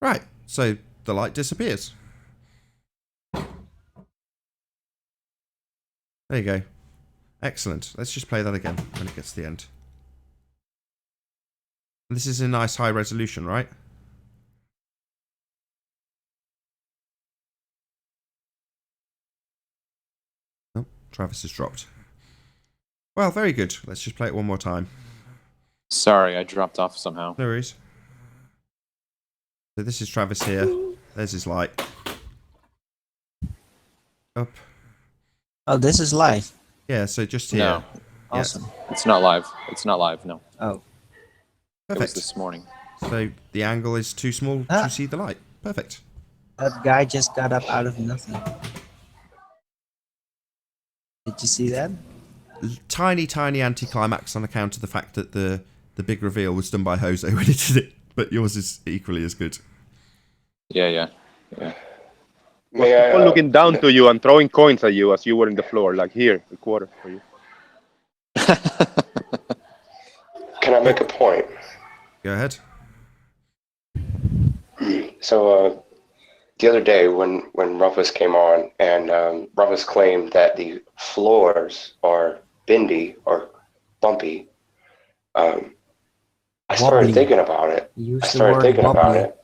Right. So the light disappears. There you go. Excellent. Let's just play that again when it gets to the end. And this is a nice high resolution, right? Oh, Travis has dropped. Well, very good. Let's just play it one more time. Sorry, I dropped off somehow. No worries. So this is Travis here. There's his light. Up. Oh, this is live. Yeah, so just here. No, Yeah. Awesome. it's not live. It's not live, no. Oh, It was Perfect. this morning. So the angle is too small Ah. to see the light. Perfect. that guy just got up out of nothing. Did you see that? Tiny anticlimax on account of the fact that the big reveal was done by Jose when he did it, but yours is equally as good. Yeah. Was people looking down to you and throwing coins at you as you were in the floor, like here, a quarter for you. Can I make a point? Go ahead. So the other day when Rumpus came on and Rumpus claimed that the floors are bendy or bumpy, I started Wobbly. thinking about it. Use I the started word thinking about wobbly. it.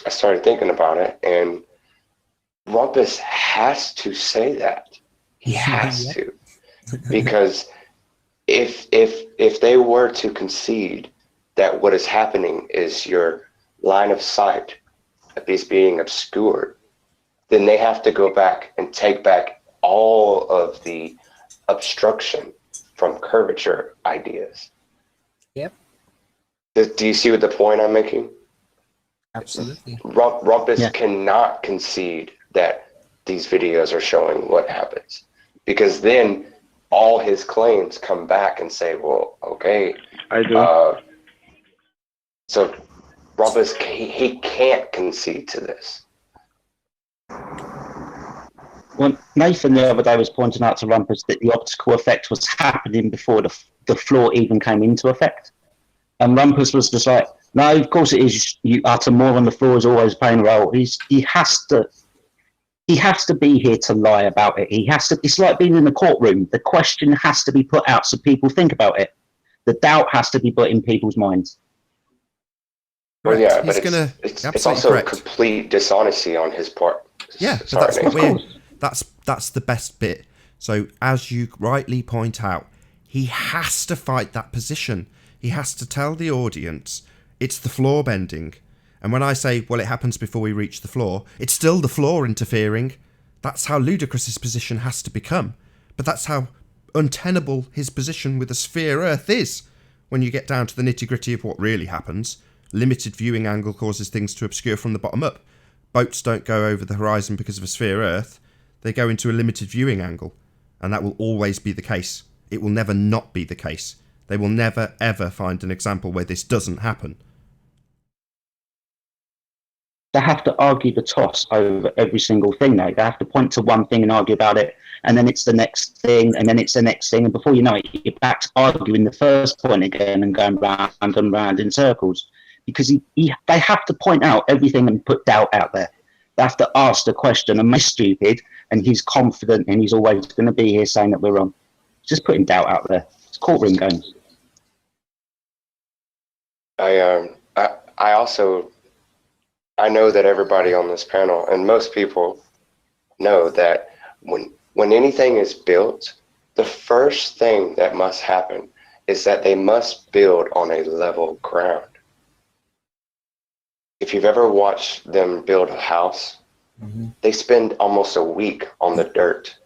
I started thinking about it, and Rumpus has to say that. He has Yeah. to, because if they were to concede that what is happening is your line of sight is being obscured, then they have to go back and take back all of the obstruction from curvature ideas. Yep. Do you see what the point I'm making? Absolutely. Rumpus Yeah. cannot concede that these videos are showing what happens, because then all his claims come back and say, well, okay, I do. so Rumpus, he can't concede to this. Well, Nathan the other day was pointing out to Rumpus that the optical effect was happening before the floor even came into effect. And Rumpus was just like, no, of course it is. You utter more on the floor is always playing a role. He has to be here to lie about it. He has to. It's like being in the courtroom. The question has to be put out so people think about it. The doubt has to be put in people's minds. Well, Correct. yeah, He's but gonna it's absolutely also correct. complete dishonesty on his part. Yeah, but Sorry, that's what Nathan. we're. That's the best bit. So as you rightly point out, he has to fight that position. He has to tell the audience it's the floor bending. And when I say, well, it happens before we reach the floor, it's still the floor interfering. That's how ludicrous his position has to become. But that's how untenable his position with a sphere Earth is. When you get down to the nitty-gritty of what really happens, limited viewing angle causes things to obscure from the bottom up. Boats don't go over the horizon because of a sphere Earth. They go into a limited viewing angle. And that will always be the case. It will never not be the case. They will never ever find an example where this doesn't happen. They have to argue the toss over every single thing now. They have to point to one thing and argue about it, and then it's the next thing, and then it's the next thing, and before you know it, you're back to arguing the first point again and going round and round in circles. Because they have to point out everything and put doubt out there. They have to ask the question, am I stupid? And he's confident and he's always going to be here saying that we're wrong. Just putting doubt out there. It's courtroom games. I know that everybody on this panel and most people know that when anything is built, the first thing that must happen is that they must build on a level ground. If you've ever watched them build a house, they spend almost a week on the dirt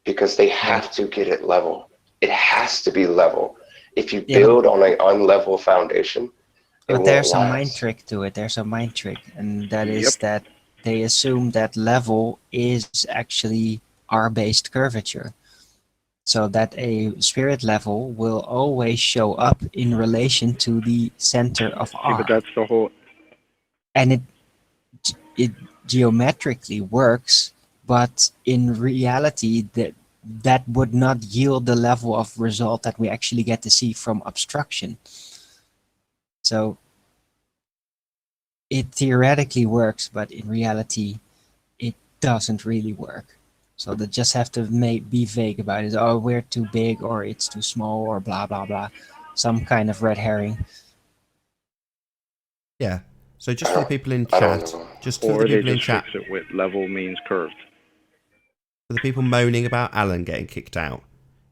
because they have to get it level. It has to be level. If you build on an unlevel foundation, but there's a mind trick to it. There's a mind trick, and that is that they assume that level is actually R-based curvature. So that a spirit level will always show up in relation to the center of R. But that's the whole... And it geometrically works, but in reality that would not yield the level of result that we actually get to see from obstruction. So it theoretically works, but in reality it doesn't really work. So they just have to be vague about it. Oh, we're too big, or it's too small, or blah blah blah, some kind of red herring. Yeah. So just for the people in chat, Fix it with level means curved. For the people moaning about Alan getting kicked out,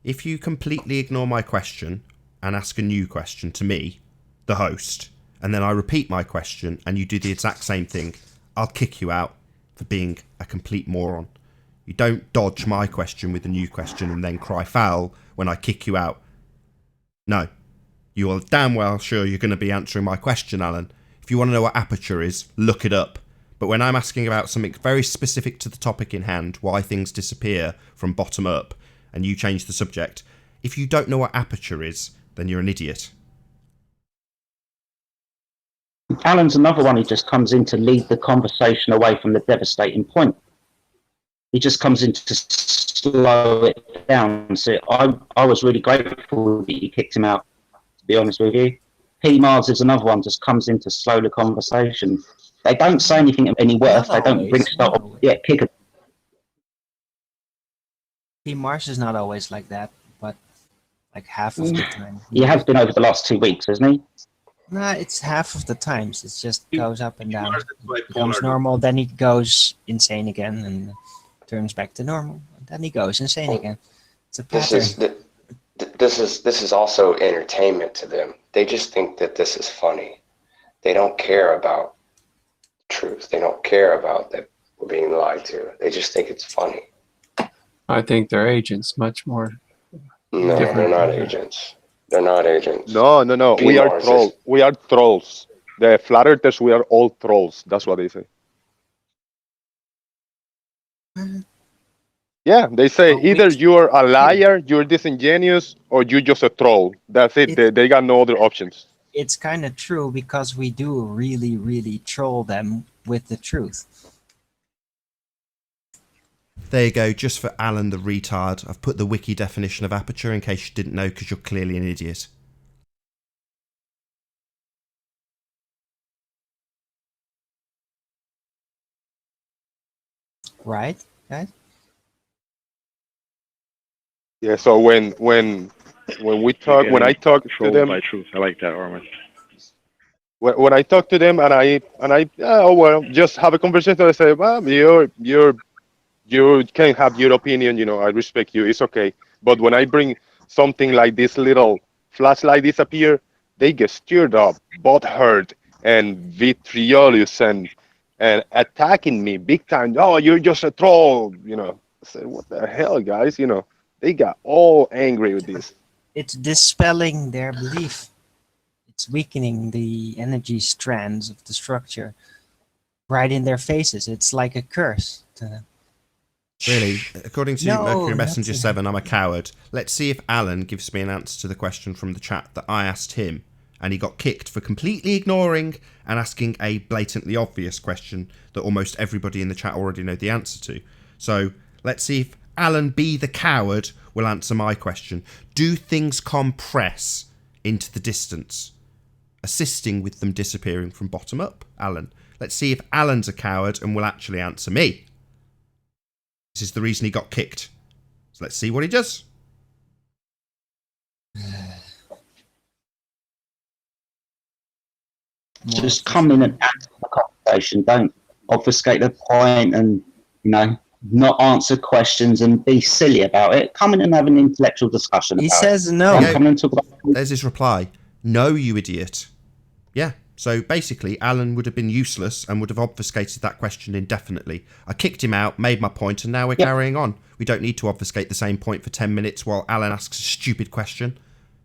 if you completely ignore my question and ask a new question to me, the host, and then I repeat my question and you do the exact same thing, I'll kick you out for being a complete moron. You don't dodge my question with a new question and then cry foul when I kick you out. No. You are damn well sure you're going to be answering my question, Alan. If you want to know what aperture is, look it up. But when I'm asking about something very specific to the topic in hand, why things disappear from bottom up, and you change the subject, if you don't know what aperture is, then you're an idiot. Alan's another one who just comes in to lead the conversation away from the devastating point. He just comes in to slow it down. So I was really grateful that you kicked him out, to be honest with you. P. Mars is another one, just comes in to slow the conversation. They don't say anything of any worth. They don't bring stuff up. Yeah, kick it. P. Mars is not always like that, but like half of the time. He has been over the last 2 weeks, hasn't he? Nah, it's half of the times. It just goes up and down. It becomes normal, then he goes insane again, and turns back to normal. And then he goes insane again. It's a pattern. This is also entertainment to them. They just think that this is funny. They don't care about truth. They don't care about that we're being lied to. They just think it's funny. I think they're agents, much more. No, they're not agents. They're not agents. No. We are trolls. We are trolls. The flat earthers, we are all trolls. That's what they say. Yeah, they say either you're a liar, you're disingenuous, or you're just a troll. That's it. They got no other options. It's kind of true because we do really, really troll them with the truth. There you go, just for Alan the retard. I've put the wiki definition of aperture in case you didn't know, because you're clearly an idiot. Right, guys? Yeah. So when we talk, when I talk to them, by truth. I like that, Armin. When I talk to them and I oh well, just have a conversation. I say, well, you can have your opinion. You know, I respect you. It's okay. But when I bring something like this little flashlight disappear, they get stirred up, butthurt, and vitriolous, and attacking me big time. Oh, you're just a troll. You know. I said, what the hell, guys? You know, they got all angry with this. It's dispelling their belief. It's weakening the energy strands of the structure right in their faces. It's like a curse to them. Really, according to No, Mercury not Messenger to- 7, I'm a coward. Let's see if Alan gives me an answer to the question from the chat that I asked him, and he got kicked for completely ignoring and asking a blatantly obvious question that almost everybody in the chat already know the answer to. So let's see if Alan B. the coward will answer my question. Do things compress into the distance, assisting with them disappearing from bottom up? Alan. Let's see if Alan's a coward and will actually answer me. This is the reason he got kicked. So let's see what he does. Just come in and answer the conversation. Don't obfuscate the point and, not answer questions and be silly about it. Come in and have an intellectual discussion He about says it. no. Don't come in and talk about There's his reply. No, you idiot. Yeah, so basically Alan would have been useless and would have obfuscated that question indefinitely. I kicked him out, made my point, and now we're carrying on. We don't need to obfuscate the same point for 10 minutes while Alan asks a stupid question.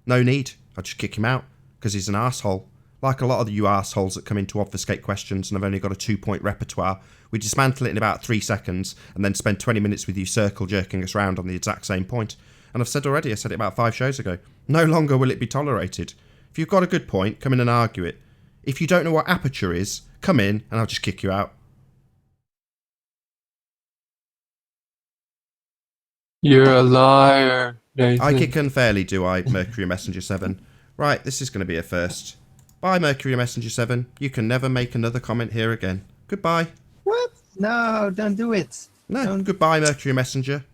No need. I'll just kick him out because he's an arsehole. Like a lot of you arseholes that come in to obfuscate questions and have only got a 2-point repertoire, we dismantle it in about 3 seconds and then spend 20 minutes with you circle jerking us round on the exact same point. And I've said already, I said it about 5 shows ago, no longer will it be tolerated. If you've got a good point, come in and argue it. If you don't know what aperture is, come in and I'll just kick you out. You're a liar, Nathan. I kick unfairly, do I, Mercury Messenger 7? Right, this is going to be a first. Bye, Mercury Messenger 7. You can never make another comment here again. Goodbye. What? No, don't do it. No, Don't- goodbye, Mercury Messenger.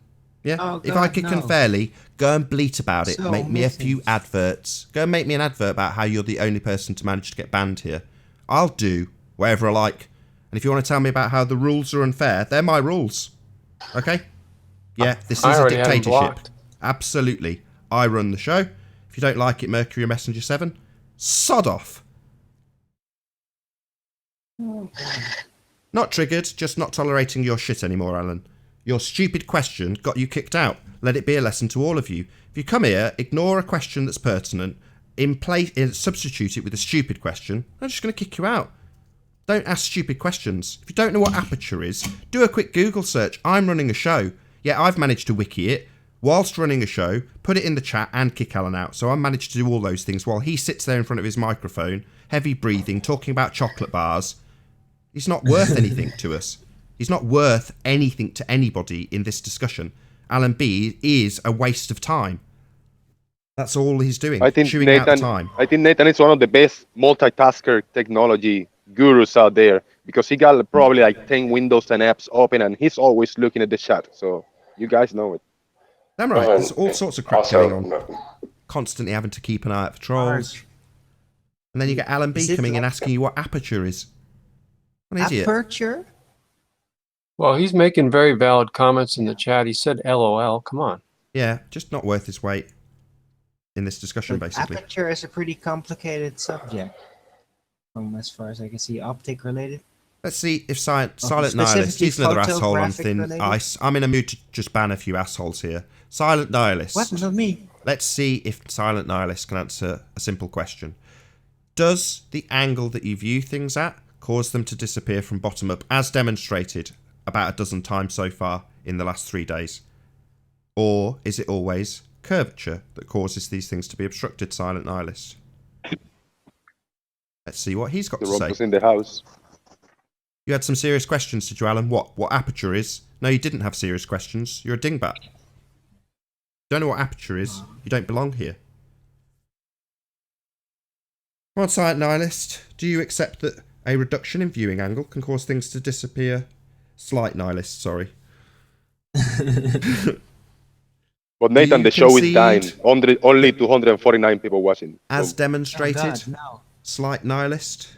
Yeah, Oh, if I God, kick no. unfairly, go and bleat about it. So Make me a missing. few adverts. Go and make me an advert about how you're the only person to manage to get banned here. I'll do whatever I like. And if you want to tell me about how the rules are unfair, they're my rules. Okay? Yeah, this is I a already had him dictatorship. blocked. Absolutely. I run the show. If you don't like it, Mercury Messenger 7, sod off. Not triggered, just not tolerating your shit anymore, Alan. Your stupid question got you kicked out. Let it be a lesson to all of you. If you come here, ignore a question that's pertinent, substitute it with a stupid question, I'm just going to kick you out. Don't ask stupid questions. If you don't know what aperture is, do a quick Google search. I'm running a show. Yeah, I've managed to wiki it whilst running a show, put it in the chat and kick Alan out. So I managed to do all those things while he sits there in front of his microphone, heavy breathing, talking about chocolate bars. He's not worth anything to us. He's not worth anything to anybody in this discussion. Alan B is a waste of time. That's all he's doing. I think chewing out the Nathan. time. I think Nathan is one of the best multitasker technology gurus out there because he got probably like 10 windows and apps open, and he's always looking at the chat. So you guys know it. Damn right. Well, There's all sorts of crap also, going on. Constantly having to keep an eye out for trolls. And then you get Alan B Is it coming in like asking you what aperture is. What an idiot. Aperture? Well, he's making very valid comments in the chat. He said LOL. Come on. Yeah, just not worth his weight in this discussion, basically. Aperture is a pretty complicated subject. From as far as I can see, optic related. Let's see if Silent specifically Nihilist, he's another asshole on photographic thin related? ice. I'm in a mood to just ban a few assholes here. Silent Nihilist. What? Not me. Let's see if Silent Nihilist can answer a simple question. Does the angle that you view things at cause them to disappear from bottom up, as demonstrated about a dozen times so far in the last 3 days? Or is it always curvature that causes these things to be obstructed, Silent Nihilist? Let's see what he's got The to rumpus say. in the house. You had some serious questions, did you, Alan? What aperture is? No, you didn't have serious questions. You're a dingbat. Don't know what aperture is. You don't belong here. Come on, Silent Nihilist. Do you accept that a reduction in viewing angle can cause things to disappear? Slight Nihilist, sorry. But Nathan, you the show is dying. concede? Only 249 people watching. As So, demonstrated, Oh, God, no. Slight Nihilist.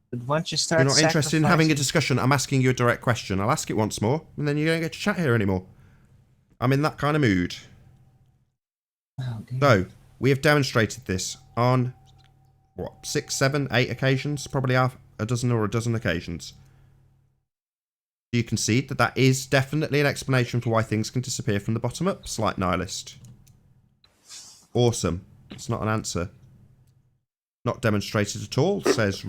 But once you start You're not interested in having a sacrificing- discussion. I'm asking you a direct question. I'll ask it once more, and then you don't get to chat here anymore. I'm in that kind of mood. Oh, dear. So, we have demonstrated this on, 6, 7, 8 occasions? Probably half a dozen or a dozen occasions. Do you concede that that is definitely an explanation for why things can disappear from the bottom up? Slight Nihilist. Awesome. It's not an answer. Not demonstrated at all, says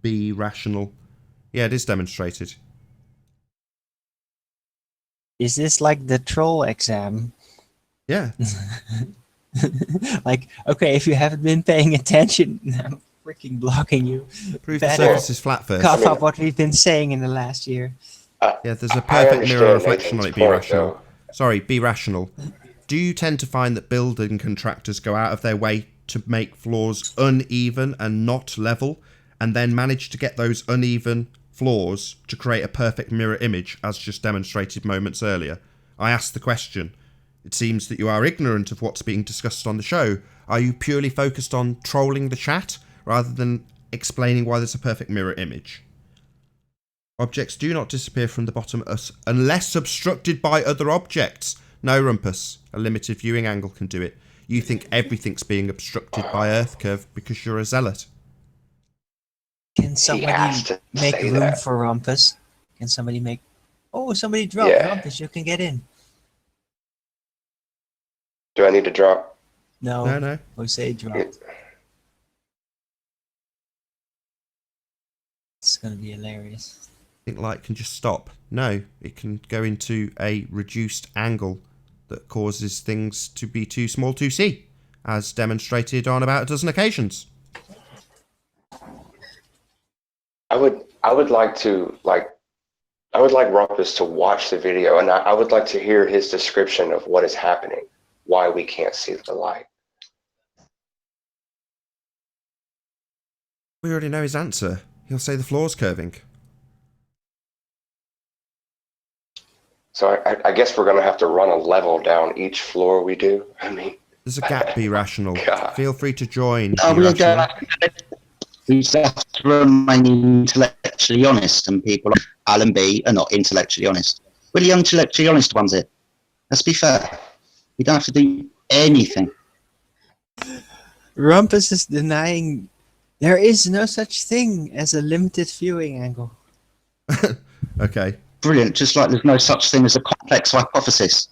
B Rational. Yeah, it is demonstrated. Is this like the troll exam? Yeah. Like, okay, if you haven't been paying attention, I'm freaking blocking you. Prove the Better surface is flat first. cough I mean, up what we've been saying in the last year. Yeah, there's a I perfect mirror understand reflection on Nathan's it. Be point, rational. though. Sorry, be rational. Do you tend to find that building contractors go out of their way to make floors uneven and not level, and then manage to get those uneven floors to create a perfect mirror image, as just demonstrated moments earlier? I asked the question. It seems that you are ignorant of what's being discussed on the show. Are you purely focused on trolling the chat, rather than explaining why there's a perfect mirror image? Objects do not disappear from the bottom unless obstructed by other objects. No, Rumpus. A limited viewing angle can do it. You think everything's being obstructed by Earth curve because you're a zealot. Can He somebody has to make say room that. for Rumpus? Can somebody make... Oh, somebody dropped Yeah. Rumpus. You can get in. Do I need to drop? No. No. Jose dropped. It's going to be hilarious. Think light can just stop. No, it can go into a reduced angle that causes things to be too small to see, as demonstrated on about a dozen occasions. I would like to I would like Rumpus to watch the video, and I would like to hear his description of what is happening, why we can't see the light. We already know his answer. He'll say the floor's curving. So I guess we're gonna have to run a level down each floor we do. I mean, There's a gap, be rational. God. Feel free to join, Oh, be rational. We just have to remain intellectually honest, and people like Alan B are not intellectually honest. We're the intellectually honest ones here. Let's be fair. We don't have to do anything. Rumpus is denying there is no such thing as a limited viewing angle. Okay. Brilliant. Just like there's no such thing as a complex hypothesis.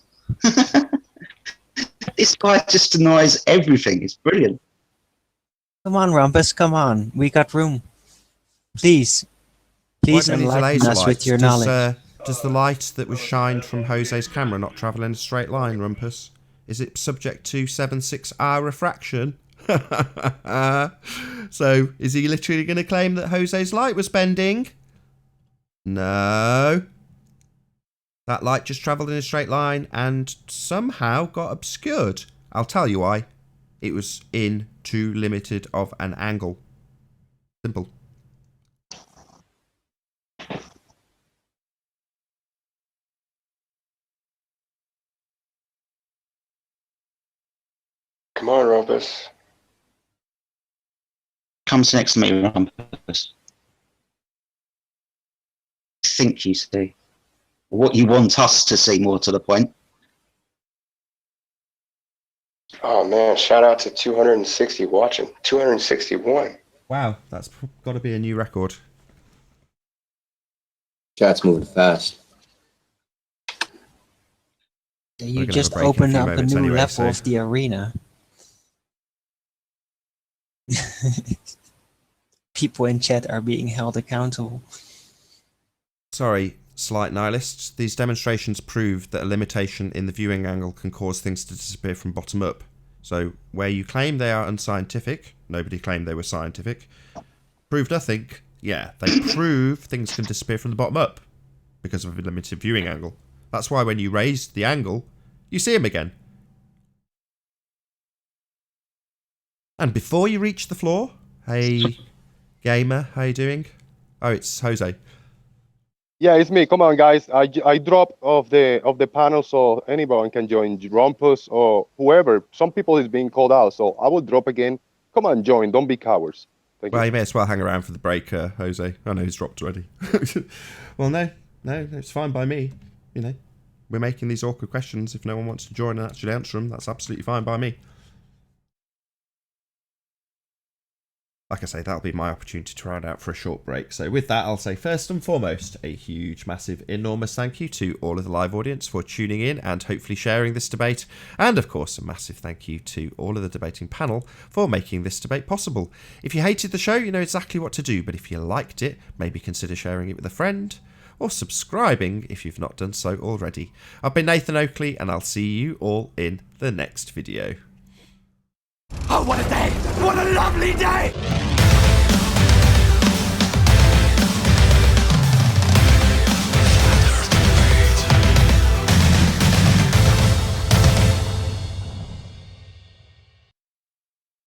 This guy just denies everything. It's brilliant. Come on, Rumpus, come on. We got room. Please. Please Why do we need a enlighten laser us light? with your knowledge. Does the light that was shined from Jose's camera not travel in a straight line, Rumpus? Is it subject to 7/6 refraction? So, is he literally going to claim that Jose's light was bending? No. That light just travelled in a straight line and somehow got obscured. I'll tell you why. It was in too limited of an angle. Simple. Come on, Rumpus. Comes next to me, Rumpus. Think you see. What you want us to see, more to the point. Oh man, shout out to 260 watching. 261. Wow, that's got to be a new record. Chat's moving fast. You gonna just have a break in a opened few up a moments new anyway, level so- of the arena. People in chat are being held accountable. Sorry, slight nihilists. These demonstrations prove that a limitation in the viewing angle can cause things to disappear from bottom up. So, where you claim they are unscientific, nobody claimed they were scientific, prove nothing. Yeah, they prove things can disappear from the bottom up because of a limited viewing angle. That's why when you raise the angle, you see them again. And before you reach the floor, hey, gamer, how you doing? Oh, it's Jose. Yeah, it's me. Come on, guys. I dropped off the panel so anyone can join, Rumpus or whoever. Some people is being called out, so I will drop again. Come on, join. Don't be cowards. Thank Well, you. you may as well hang around for the break, Jose. I know he's dropped already. Well, no, it's fine by me. You know, we're making these awkward questions. If no one wants to join and actually answer them, that's absolutely fine by me. Like I say, that'll be my opportunity to round out for a short break. So with that, I'll say first and foremost, a huge, massive, enormous thank you to all of the live audience for tuning in and hopefully sharing this debate. And of course, a massive thank you to all of the debating panel for making this debate possible. If you hated the show, you know exactly what to do. But if you liked it, maybe consider sharing it with a friend or subscribing if you've not done so already. I've been Nathan Oakley, and I'll see you all in the next video. Oh, what a day! What a lovely day!